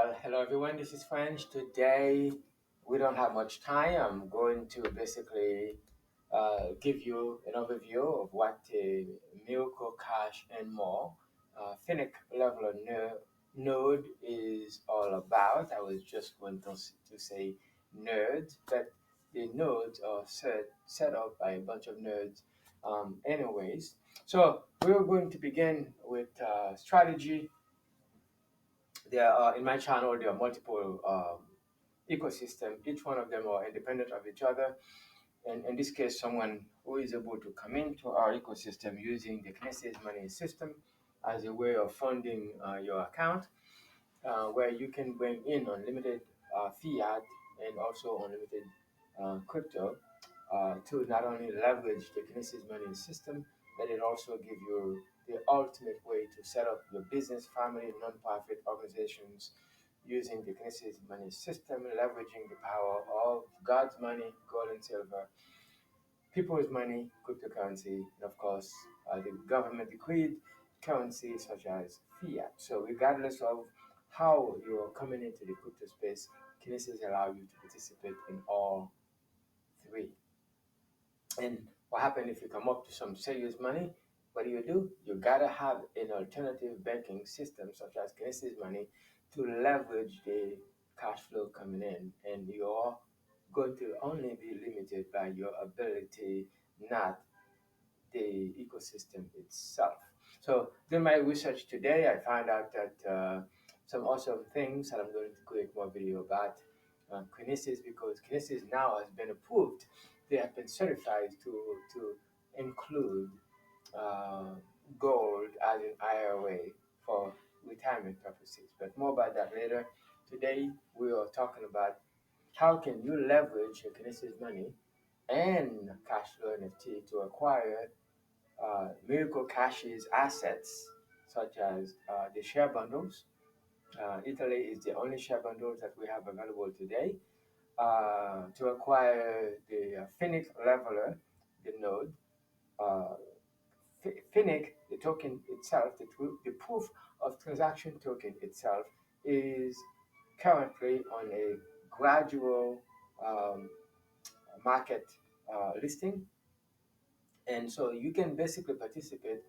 Well, hello everyone. This is French. Today, we don't have much time. I'm going to basically give you an overview of what a Miracle Cash and more Phoenic leveler node is all about. I was just going to say nerds, but the nodes are set up by a bunch of nerds. Anyways, so we're going to begin with strategy. There are in my channel there are multiple ecosystem. Each one of them are independent of each other. And in this case, someone who is able to come into our ecosystem using the Kinesis money system as a way of funding your account, where you can bring in unlimited fiat and also unlimited crypto to not only leverage the Kinesis money system, but it also give you the ultimate way to set up your business, family, non-profit organizations using the Kinesis money system, leveraging the power of God's money, gold and silver, people's money, cryptocurrency, and of course, the government decreed currency such as fiat. So, regardless of how you're coming into the crypto space, Kinesis allow you to participate in all three. And what happens if you come up to some serious money? What do? You gotta have an alternative banking system such as Kinesis Money to leverage the cash flow coming in, and you're going to only be limited by your ability, not the ecosystem itself. So, doing my research today, I found out that some awesome things that I'm going to create more video about Kinesis, because Kinesis now has been approved. They have been certified to include uh, gold as an IRA for retirement purposes. But more about that later. Today, we are talking about how can you leverage your Kinesis money and Cashflow NFT to acquire Miracle Cash's assets, such as the share bundles. Italy is the only share bundles that we have available today. To acquire the Phoenix leveler, the node, uh, Phoenix, the token itself, the proof of transaction token itself, is currently on a gradual um, market listing, and so you can basically participate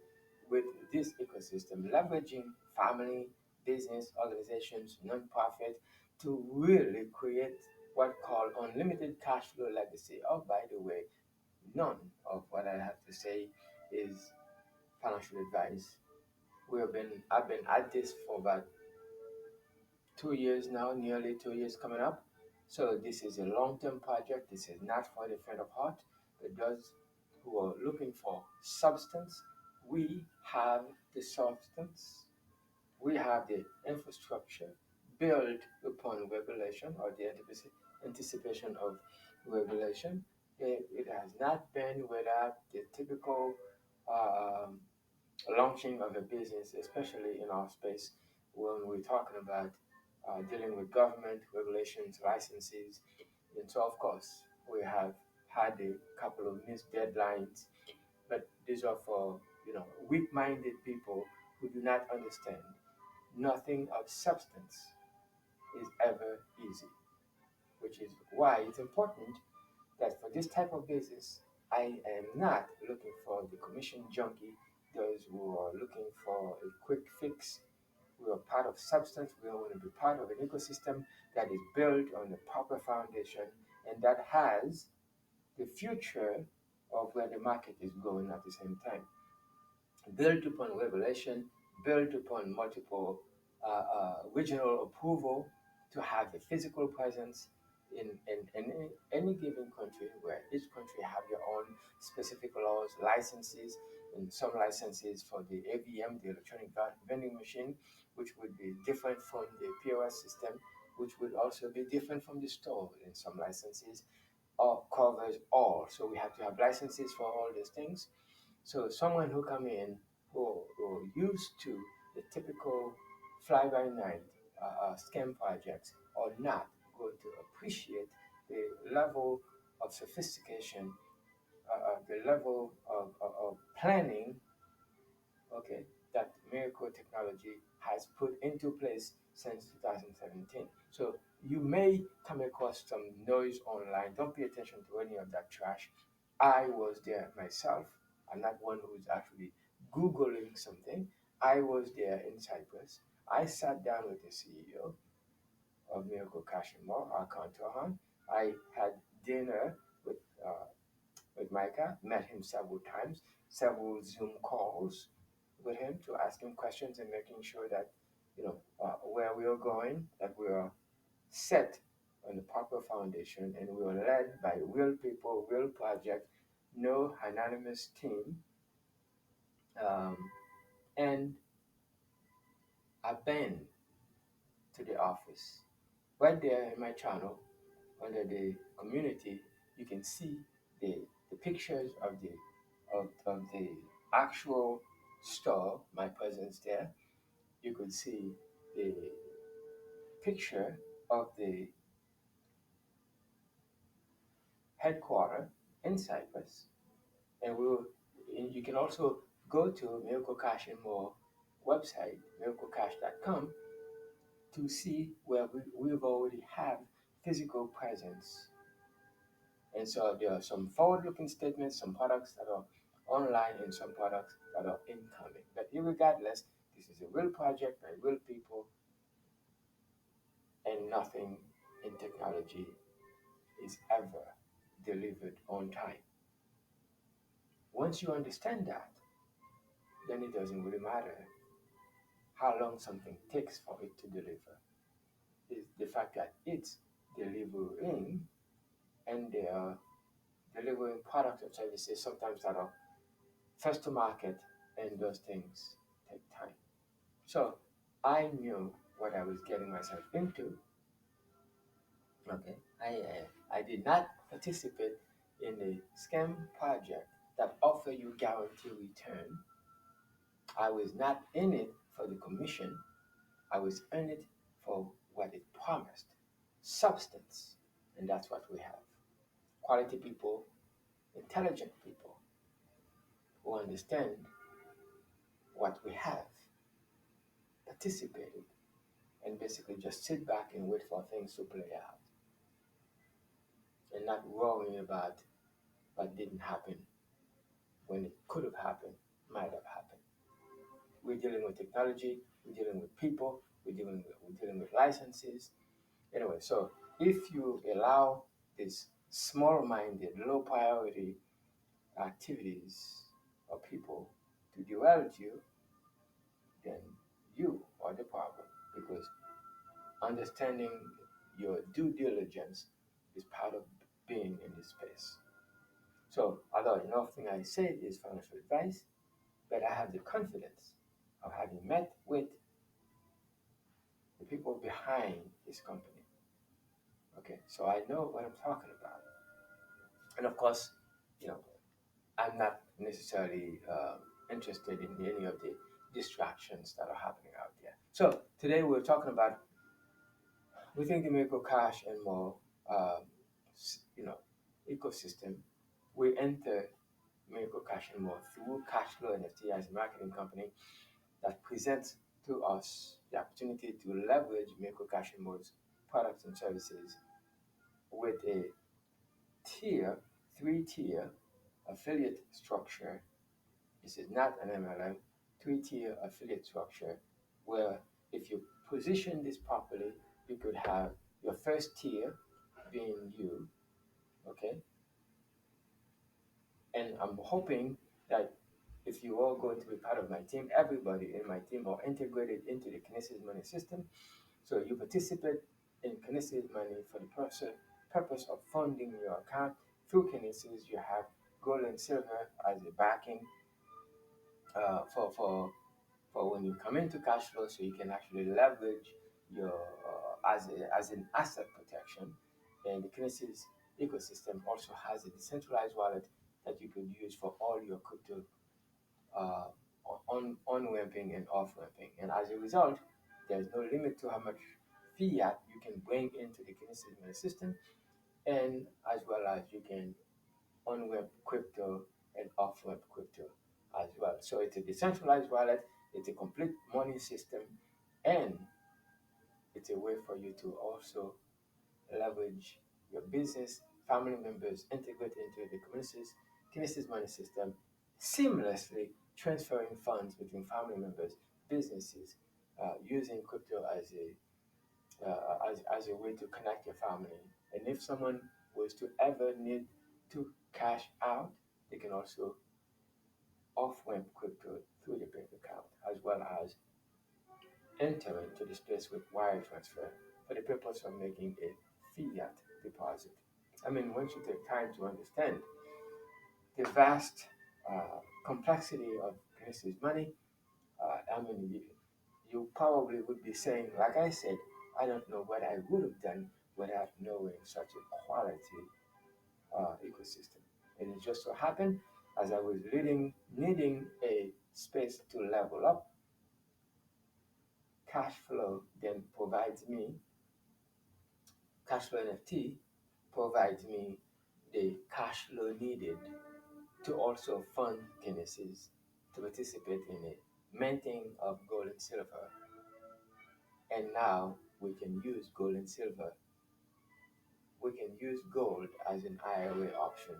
with this ecosystem, leveraging family, business, organizations, nonprofit to really create what called unlimited cash flow legacy. Oh, by the way, none of what I have to say is financial advice. I've been at this for about 2 years now, nearly 2 years coming up. So this is a long-term project. This is not for the faint of heart, but those who are looking for substance. We have the substance. We have the infrastructure built upon regulation or the anticipation of regulation. It has not been without the typical um, launching of a business, especially in our space when we're talking about dealing with government regulations, licenses. And so, of course, we have had a couple of missed deadlines, but these are for weak-minded people who do not understand. Nothing of substance is ever easy, which is why it's important that for this type of business, I am not looking for the commission junkie, those who are looking for a quick fix. We are part of substance. We want to be part of an ecosystem that is built on a proper foundation and that has the future of where the market is going at the same time. Built upon regulation, built upon multiple regional approval to have a physical presence in any given country, where each country have their own specific laws, licenses, and some licenses for the AVM, the electronic vending machine, which would be different from the POS system, which would also be different from the store. And some licenses all covers all. So we have to have licenses for all these things. So someone who come in who used to the typical fly-by-night scam projects are not going to appreciate the level of sophistication, the level of planning, okay, that Miracle Technology has put into place since 2017. So you may come across some noise online. Don't pay attention to any of that trash. I was there myself. I'm not one who's actually Googling something. I was there in Cyprus. I sat down with the CEO of Miracle Cash and More, our counterpart. I had dinner with with Micah, met him several times, several Zoom calls with him to ask him questions and making sure that, where we are going, that we are set on the proper foundation and we are led by real people, real project, no anonymous team. Um, and I've been to the office. Right there in my channel, under the community, you can see the pictures of the actual store, my presence there. You could see the picture of the headquarters in Cyprus, and you can also go to Miracle Cash and More website, miraclecash.com, to see where we've already have physical presence. And so there are some forward-looking statements, some products that are online, and some products that are incoming. But irregardless, this is a real project by real people, and nothing in technology is ever delivered on time. Once you understand that, then it doesn't really matter how long something takes for it to deliver. It's the fact that it's delivering, and they are delivering products or services sometimes that are first to market, and those things take time. So I knew what I was getting myself into. Okay, I did not participate in a scam project that offer you guarantee return. I was not in it for the commission. I was in it for what it promised, substance, and that's what we have. Quality people, intelligent people who understand what we have, participated, and basically just sit back and wait for things to play out and not worrying about what didn't happen when it could have happened, might have happened. We're dealing with technology, we're dealing with people, we're dealing with licenses. Anyway, so if you allow these small-minded, low-priority activities or people to derail you, then you are the problem, because understanding your due diligence is part of being in this space. So, although nothing I said is financial advice, but I have the confidence of having met with the people behind this company. Okay, so I know what I'm talking about. And of course, you know, I'm not necessarily interested in any of the distractions that are happening out there. So today we're talking about within the Miracle Cash and More, um, you know, ecosystem. We enter Miracle Cash and More through Cashflow NFT as a marketing company that presents to us the opportunity to leverage Miracle Cash and More's products and services with a tier, three-tier affiliate structure. This is not an MLM, three-tier affiliate structure where if you position this properly, you could have your first tier being you, okay? And I'm hoping that if you are going to be part of my team, everybody in my team are integrated into the Kinesis money system. So you participate in Kinesis money for the purpose of funding your account. Through Kinesis, you have gold and silver as a backing for when you come into cash flow, so you can actually leverage your as an asset protection. And the Kinesis ecosystem also has a decentralized wallet that you could use for all your crypto uh, on ramping and off ramping. And as a result, there's no limit to how much fiat you can bring into the Kinesis money system, and as well as you can on ramp crypto and off ramp crypto as well. So it's a decentralized wallet, it's a complete money system, and It's a way for you to also leverage your business, family members, integrate into the Kinesis money system, seamlessly transferring funds between family members, businesses, using crypto as a way to connect your family. And if someone was to ever need to cash out, they can also off-ramp crypto through the bank account, as well as enter into this place with wire transfer for the purpose of making a fiat deposit. I mean, once you take time to understand the vast complexity of Kinesis money, I mean, you probably would be saying, like I said, I don't know what I would have done without knowing such a quality ecosystem. And it just so happened, as I was needing a space to level up, Cashflow then provides me, Cashflow NFT provides me the cash flow needed to also fund Kinesis to participate in a minting of gold and silver. And now we can use gold and silver. We can use gold as an IRA option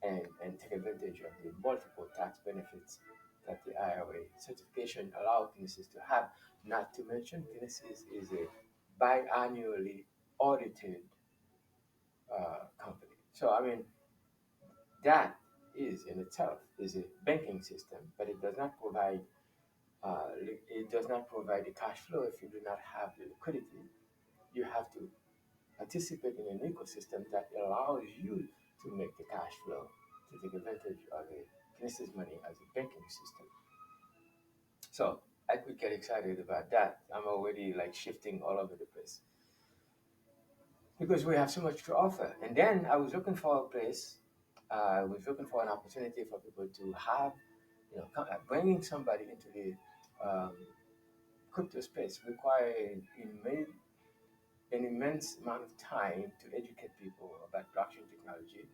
and take advantage of the multiple tax benefits that the IRA certification allows Kinesis to have. Not to mention, Kinesis is a biannually audited company. So, I mean, that is in itself is a banking system, but it does not provide the cash flow if you do not have the liquidity. You have to participate in an ecosystem that allows you to make the cash flow to take advantage of a Kinesis money as a banking system. So I could get excited about that. I'm already like shifting all over the place because we have so much to offer. And then I was looking for a place. I was looking for an opportunity for people to have, bringing somebody into the crypto space require an immense amount of time to educate people about blockchain technology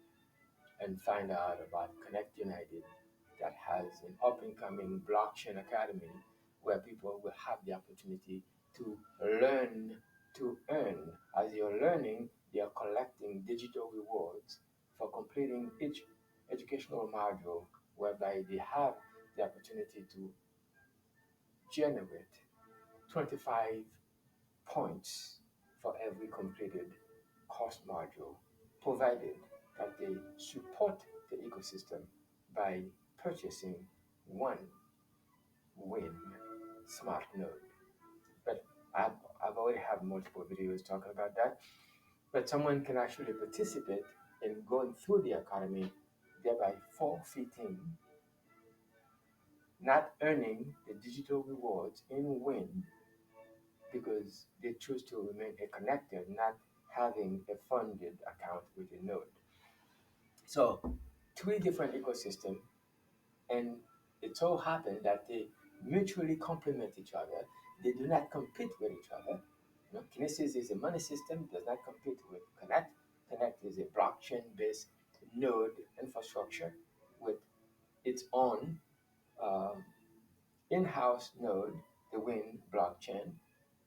and find out about Connect United that has an up and coming blockchain academy where people will have the opportunity to learn to earn. As you're learning, they are collecting digital rewards for completing each educational module, whereby they have the opportunity to generate 25 points for every completed course module, provided that they support the ecosystem by purchasing one Win smart node. But I've already have multiple videos talking about that. But someone can actually participate in going through the academy, thereby forfeiting, not earning the digital rewards in Win because they choose to remain a connector, not having a funded account with a node. So, three different ecosystems, and it so happened that they mutually complement each other. They do not compete with each other. Kinesis is a money system, does not compete with Connect. Connect is a blockchain-based node infrastructure with its own um, in-house node, the Win blockchain,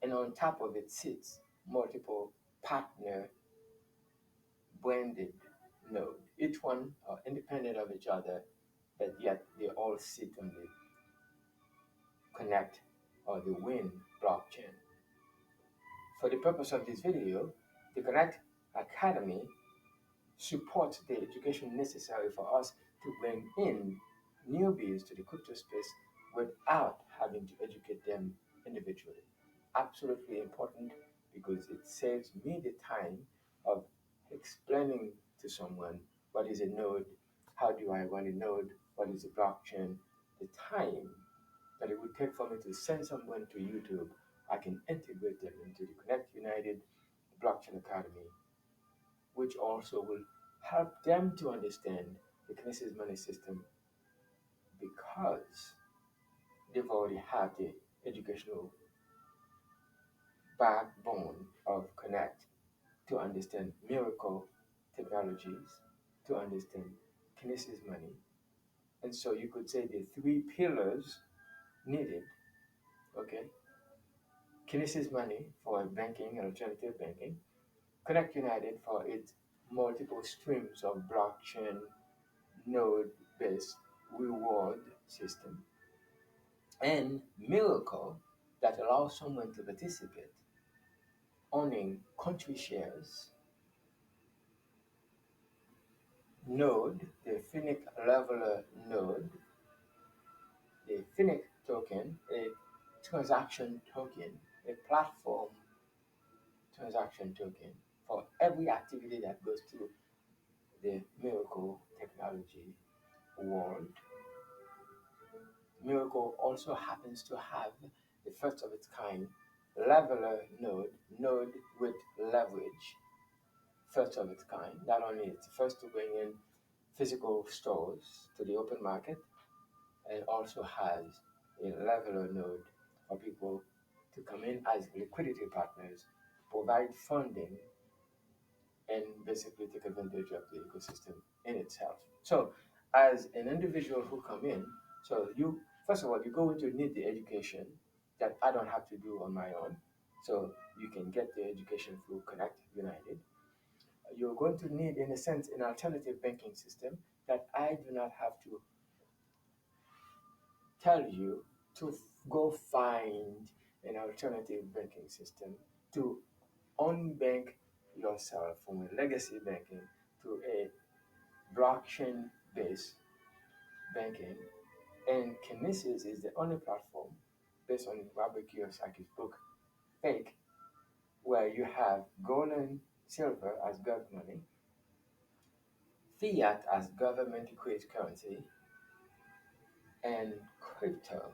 and on top of it sits multiple partner branded node. Each one are independent of each other, but yet they all sit on the Connect or the Win blockchain. For the purpose of this video, the Connect Academy supports the education necessary for us to bring in newbies to the crypto space without having to educate them individually. Absolutely important because it saves me the time of explaining to someone what is a node, how do I run a node, what is a blockchain, the time that it would take for me to send someone to YouTube. I can integrate them into the Connect United Blockchain Academy, which also will help them to understand the Kinesis money system because they've already had the educational backbone of Connect to understand miracle technologies, to understand Kinesis money. And so you could say the three pillars needed, okay? Kinesis Money for banking and alternative banking, Connect United for its multiple streams of blockchain node-based reward system, and Miracle that allows someone to participate owning country shares, node, the Phoenic leveler node, the Phoenic token, a transaction token, a platform transaction token for every activity that goes through the Miracle technology world. Miracle also happens to have the first of its kind leveler node with leverage, first of its kind. Not only it's the first to bring in physical stores to the open market, and also has a leveler node for people to come in as liquidity partners, provide funding, and basically take advantage of the ecosystem in itself. So, as an individual who come in, so you first of all you're going to need the education that I don't have to do on my own. So you can get the education through Connect United. You're going to need, in a sense, an alternative banking system that I do not have to tell you to go find an alternative banking system to unbank yourself from a legacy banking to a blockchain based banking. And Kinesis is the only platform based on Robert Kiyosaki's book, Fake, where you have gold and silver as God money, fiat as government created currency, and crypto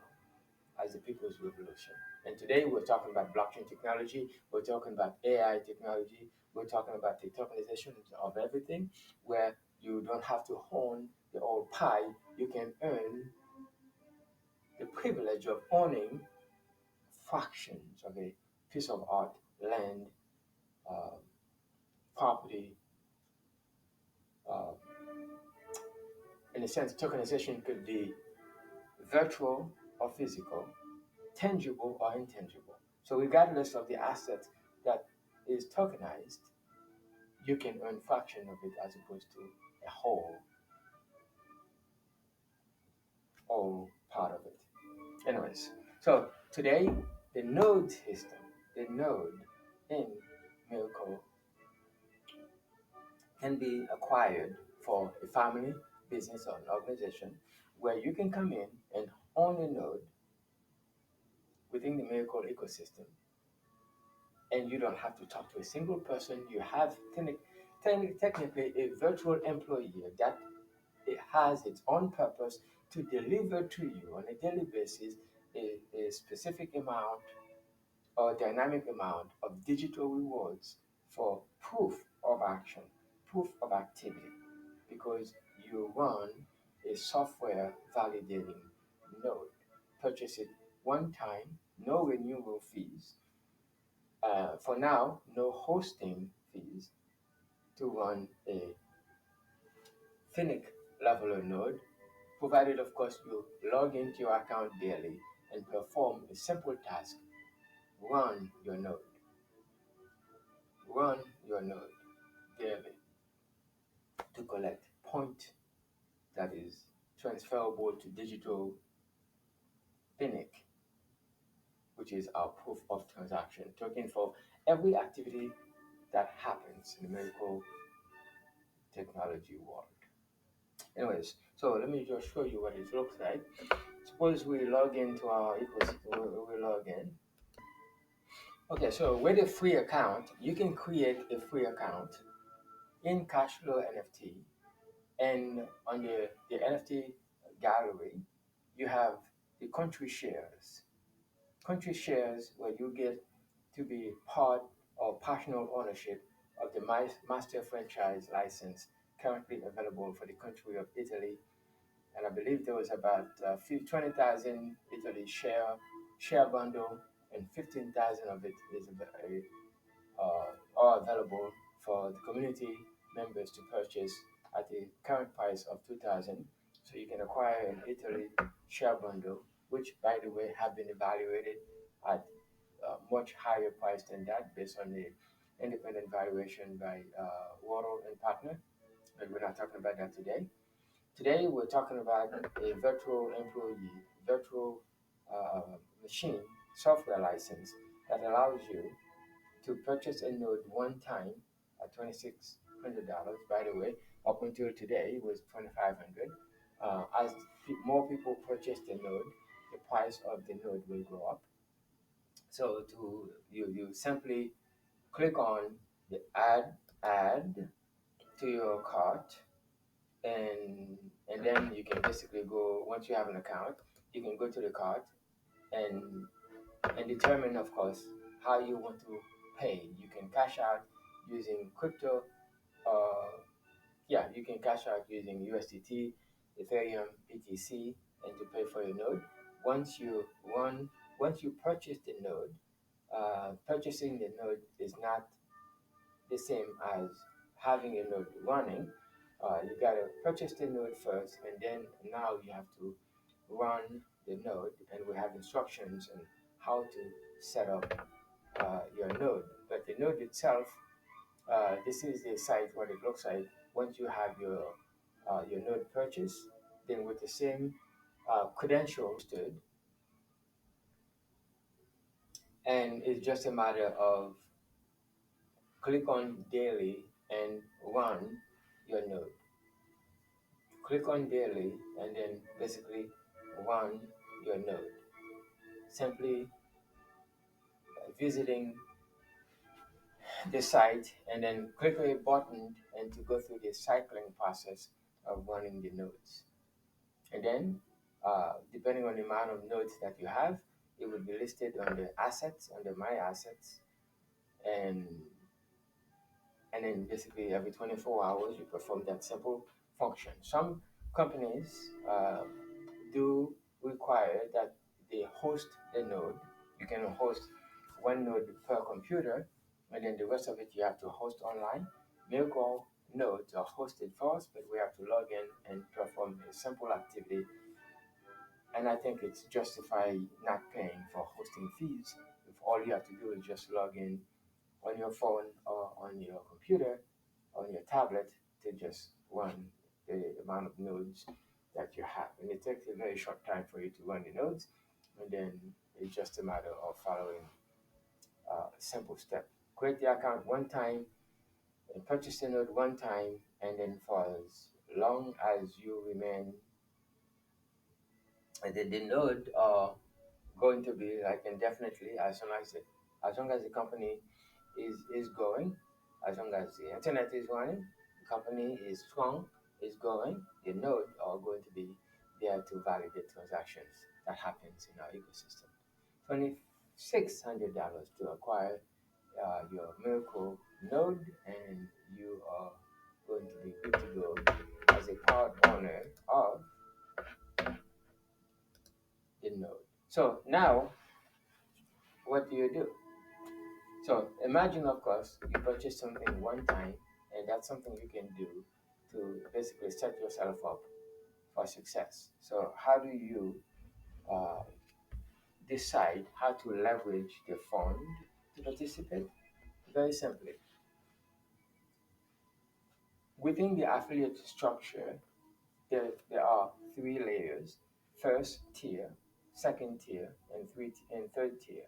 as the people's revolution. And today we're talking about blockchain technology, we're talking about AI technology, we're talking about the tokenization of everything, where you don't have to own the old pie, you can earn the privilege of owning fractions of a piece of art, land, uh, property. Uh, in a sense, tokenization could be virtual or physical, tangible or intangible. So regardless of the asset that is tokenized, you can earn fraction of it as opposed to a whole part of it. Anyways, so today the node system, the node in Miracle can be acquired for a family, business, or an organization where you can come in and own a node within the Miracle ecosystem, and you don't have to talk to a single person. You have technically a virtual employee that it has its own purpose to deliver to you on a daily basis a specific amount or dynamic amount of digital rewards for proof of action, proof of activity, because you run a software validating node. Purchase it one time, no renewal fees. For now, no hosting fees to run a Phoenic leveler node, provided, of course, you log into your account daily and perform a simple task. Run your node. Run your node daily to collect point that is transferable to digital Phoenic, which is our proof of transaction token for every activity that happens in the medical technology world. Anyways, so let me just show you what it looks like. Suppose we log into our ecosystem, we log in. Okay, so with a free account, you can create a free account in Cashflow NFT, and on the NFT gallery, you have the country shares. Country shares where you get to be part or partial ownership of the master franchise license currently available for the country of Italy. And I believe there was about 20,000 Italy share bundle, and 15,000 of it is are available for the community members to purchase at the current price of 2,000. So you can acquire an Italy share bundle, which, by the way, have been evaluated at much higher price than that based on the independent valuation by Waddle and Partner. But we're not talking about that today. Today we're talking about a virtual employee, virtual uh, machine software license that allows you to purchase a node one time at $2,600. By the way, up until today it was 2,500. As more people purchase the node, the price of the node will go up. So you simply click on the add to your cart, and then you can basically go, once you have an account, you can go to the cart and determine, of course, how you want to pay. You can cash out using crypto. uh, yeah, you can cash out using USDT, Ethereum, BTC, and to pay for your node. Once you run, once you purchase the node, purchasing the node is not the same as having a node running. You gotta purchase the node first, and then now you have to run the node, and we have instructions on how to set up your node. But the node itself, this is the site what it looks like once you have your node purchased. Then with the same credentials, and it's just a matter of click on daily and run your node. Click on daily and then basically run your node. Simply visiting the site and then click a button and to go through the cycling process of running the nodes. And then, depending on the amount of nodes that you have, it will be listed on the assets, under my assets, and then basically every 24 hours you perform that simple function. Some companies do require that they host the node. You can host one node per computer, and then the rest of it you have to host online. Miracle nodes are hosted for us, but we have to log in and perform a simple activity. And I think it's justified not paying for hosting fees if all you have to do is just log in on your phone or on your computer, on your tablet, to just run the amount of nodes that you have. And it takes a very short time for you to run the nodes, and then it's just a matter of following a simple step. Create the account one time and purchase the node one time, and then for as long as you remain, and then the node going to be like indefinitely, as long as the company is going, as long as the internet is running, the company is strong, is going, the node are going to be there to validate transactions that happens in our ecosystem. $2,600 to acquire your miracle node, and you are going to be good to go as a part owner of the node. So now, what do you do? So imagine, of course, you purchase something one time, and that's something you can do to basically set yourself up for success. So how do you uh, decide how to leverage the fund to participate? Very simply, within the affiliate structure, there are three layers: first tier, second tier, and third tier.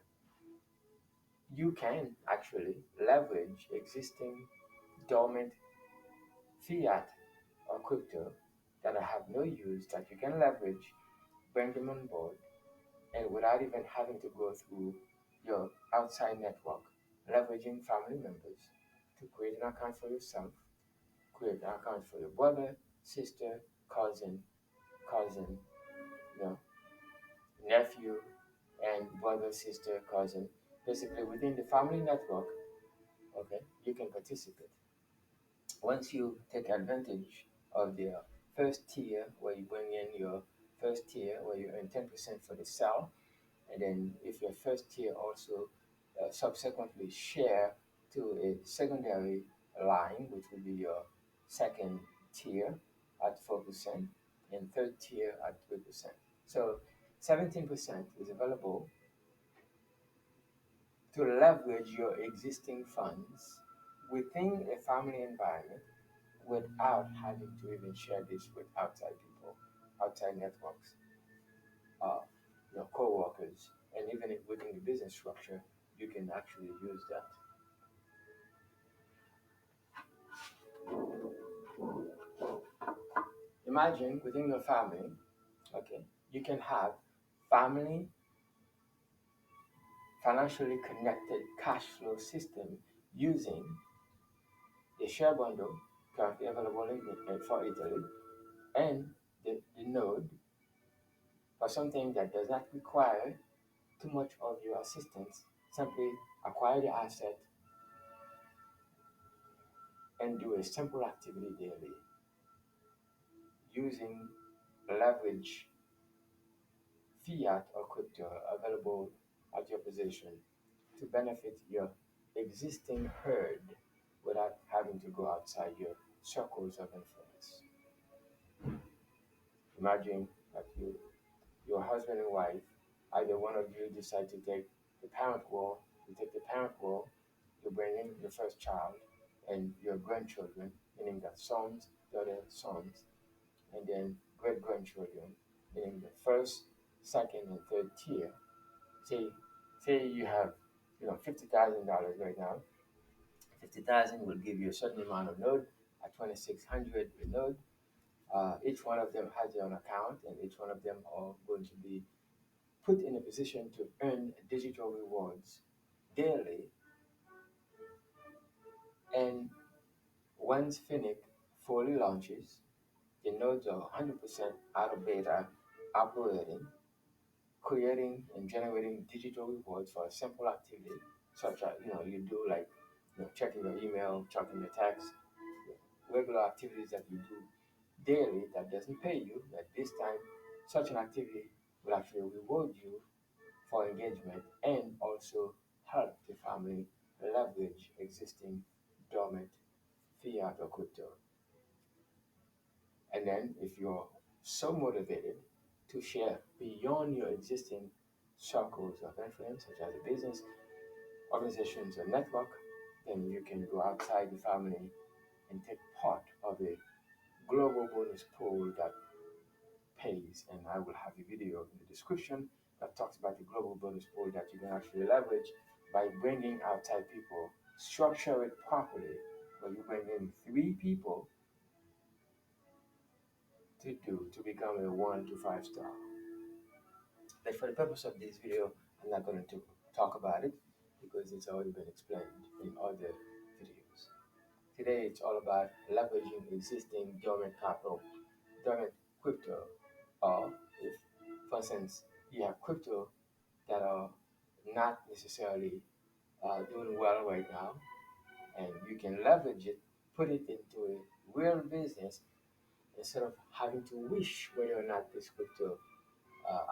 You can actually leverage existing dormant fiat or crypto that have no use that you can leverage, bring them on board, and without even having to go through your outside network, leveraging family members to create an account for yourself, create an account for your brother, sister, cousin, you know, nephew, and brother, sister, cousin. Basically, within the family network, okay, you can participate. Once you take advantage of the first tier, where you bring in your first tier, where you earn 10% for the sell, and then if your first tier also subsequently share to a secondary line, which will be your second tier at 4%, and third tier at 3%. So 17% is available to leverage your existing funds within a family environment without having to even share this with outside people, outside networks, co-workers, and even within the business structure, you can actually use that. Imagine within your family, okay, you can have family financially connected cash flow system using the share bundle currently available for Italy and the node for something that does not require too much of your assistance. Simply acquire the asset and do a simple activity daily using leverage fiat or crypto available at your position to benefit your existing herd without having to go outside your circles of influence. Imagine that your husband and wife, either one of you decide to take the parent role, you take the parent role, you bring in your first child and your grandchildren, meaning that sons, daughters, sons, and then great grandchildren, meaning the first, second, and third tier. Say, say you have, $50,000 right now. 50,000 will give you a certain amount of node at 2,600 a node. Each one of them has their own account, and each one of them are going to be put in a position to earn digital rewards daily. And once Phoenic fully launches, the nodes are 100% out of beta, operating, creating and generating digital rewards for a simple activity, such as you do like checking your email, checking your text, regular activities that you do daily that doesn't pay you. At this time, such an activity will actually reward you for engagement and also help the family leverage existing dormant fiat or crypto. And then, if you're so motivated to share beyond your existing circles of influence, such as a business, organizations, or network, then you can go outside the family and take part of a global bonus pool that pays. And I will have a video in the description that talks about the global bonus pool that you can actually leverage by bringing outside people, structure it properly, where you bring in 3 people to become a 1 to 5 star. But for the purpose of this video, I'm not going to talk about it because it's already been explained in other videos. Today, it's all about leveraging existing dormant capital, dormant crypto, or if, for instance, you have crypto that are not necessarily doing well right now, and you can leverage it, put it into a real business instead of having to wish whether or not this crypto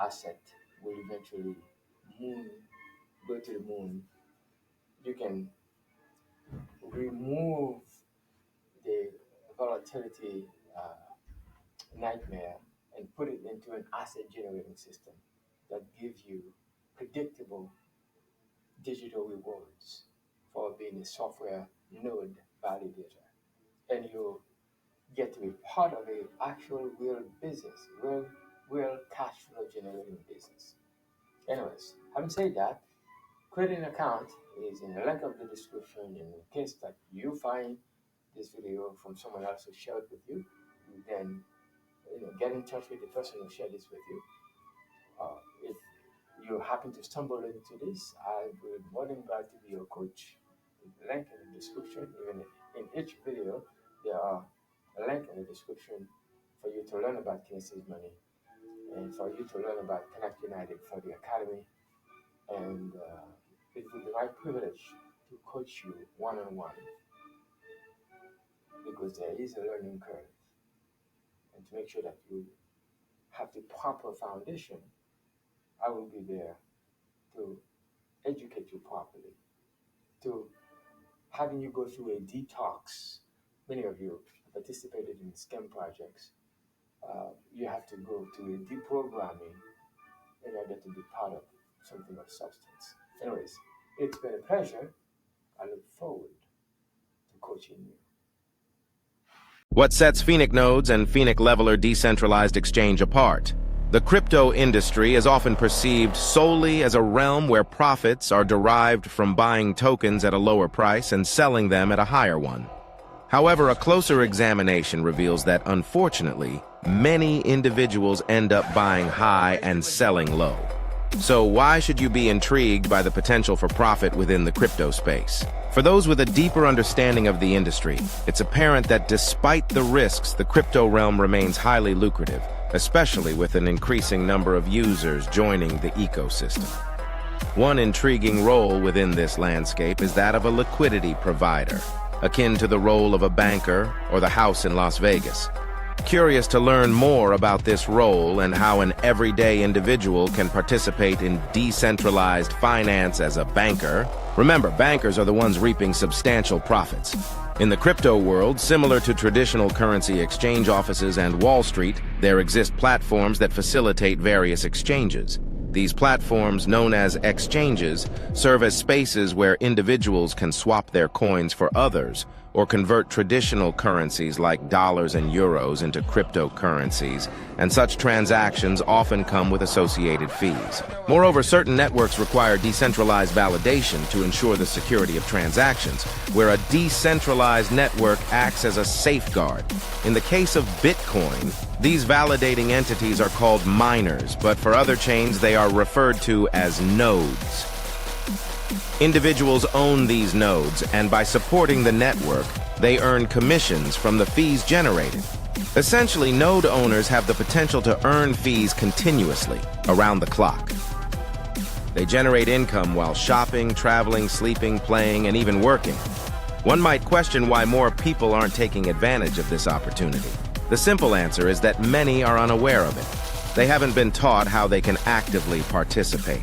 asset will eventually moon, go to the moon. You can remove the volatility nightmare and put it into an asset generating system that gives you predictable digital rewards for being a software node validator. And you get to be part of a actual real business, real cash flow generating business. Anyways, having said that, creating an account is in the link of the description. In case that you find this video from someone else who shared it with you, then get in touch with the person who shared this with you. If you happen to stumble into this, I would more than glad to be your coach. The link in the description. Even in each video, there are a link in the description for you to learn about Kinesis money and for you to learn about Connect United for the Academy. And it would be my privilege to coach you one on one because there is a learning curve. And to make sure that you have the proper foundation, I will be there to educate you properly, to having you go through a detox. Many of you participated in STEM projects. You have to go to a deprogramming in order to be part of something of substance. Anyways, It's been a pleasure. I look forward to coaching you. What sets Phoenic nodes and Phoenic Leveler decentralized exchange apart? The crypto industry is often perceived solely as a realm where profits are derived from buying tokens at a lower price and selling them at a higher one. However, a closer examination reveals that, unfortunately, many individuals end up buying high and selling low. So why should you be intrigued by the potential for profit within the crypto space? For those with a deeper understanding of the industry, it's apparent that despite the risks, the crypto realm remains highly lucrative, especially with an increasing number of users joining the ecosystem. One intriguing role within this landscape is that of a liquidity provider, akin to the role of a banker or the house in Las Vegas. Curious to learn more about this role and how an everyday individual can participate in decentralized finance as a banker? Remember, bankers are the ones reaping substantial profits. In the crypto world, similar to traditional currency exchange offices and Wall Street, there exist platforms that facilitate various exchanges. These platforms, known as exchanges, serve as spaces where individuals can swap their coins for others or convert traditional currencies like dollars and euros into cryptocurrencies, and such transactions often come with associated fees. Moreover, certain networks require decentralized validation to ensure the security of transactions, where a decentralized network acts as a safeguard. In the case of Bitcoin, these validating entities are called miners, but for other chains they are referred to as nodes. Individuals own these nodes, and by supporting the network, they earn commissions from the fees generated. Essentially, node owners have the potential to earn fees continuously, around the clock. They generate income while shopping, traveling, sleeping, playing, and even working. One might question why more people aren't taking advantage of this opportunity. The simple answer is that many are unaware of it. They haven't been taught how they can actively participate.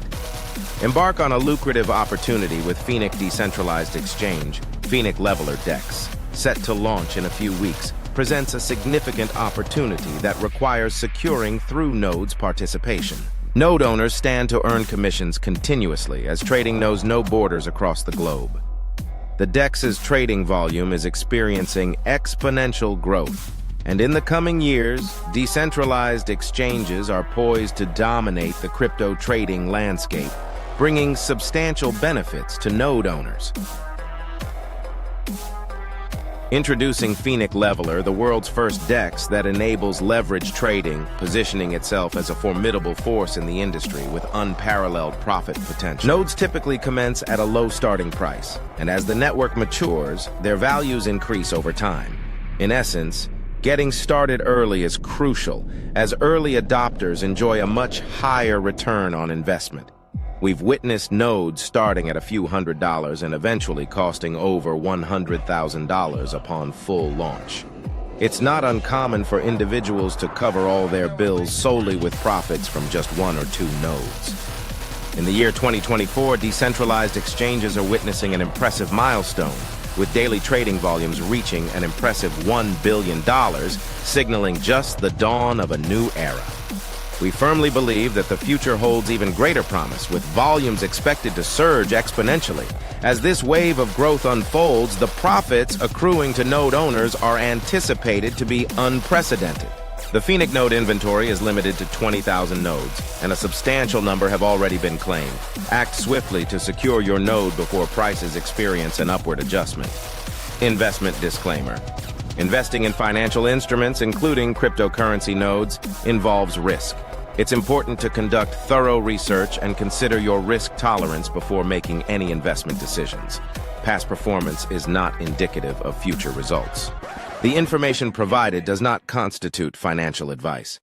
Embark on a lucrative opportunity with Phoenic Decentralized Exchange. Phoenic Leveler DEX, set to launch in a few weeks, presents a significant opportunity that requires securing through nodes participation. Node owners stand to earn commissions continuously as trading knows no borders across the globe. The DEX's trading volume is experiencing exponential growth, and in the coming years, decentralized exchanges are poised to dominate the crypto trading landscape, bringing substantial benefits to node owners. Introducing Phoenic Leveler, the world's first DEX that enables leverage trading, positioning itself as a formidable force in the industry with unparalleled profit potential. Nodes typically commence at a low starting price, and as the network matures, their values increase over time. In essence, getting started early is crucial, as early adopters enjoy a much higher return on investment. We've witnessed nodes starting at a few $100s and eventually costing over $100,000 upon full launch. It's not uncommon for individuals to cover all their bills solely with profits from just one or two nodes. In the year 2024, decentralized exchanges are witnessing an impressive milestone, with daily trading volumes reaching an impressive $1 billion, signaling just the dawn of a new era. We firmly believe that the future holds even greater promise, with volumes expected to surge exponentially. As this wave of growth unfolds, the profits accruing to node owners are anticipated to be unprecedented. The Phoenic node inventory is limited to 20,000 nodes, and a substantial number have already been claimed. Act swiftly to secure your node before prices experience an upward adjustment. Investment disclaimer. Investing in financial instruments, including cryptocurrency nodes, involves risk. It's important to conduct thorough research and consider your risk tolerance before making any investment decisions. Past performance is not indicative of future results. The information provided does not constitute financial advice.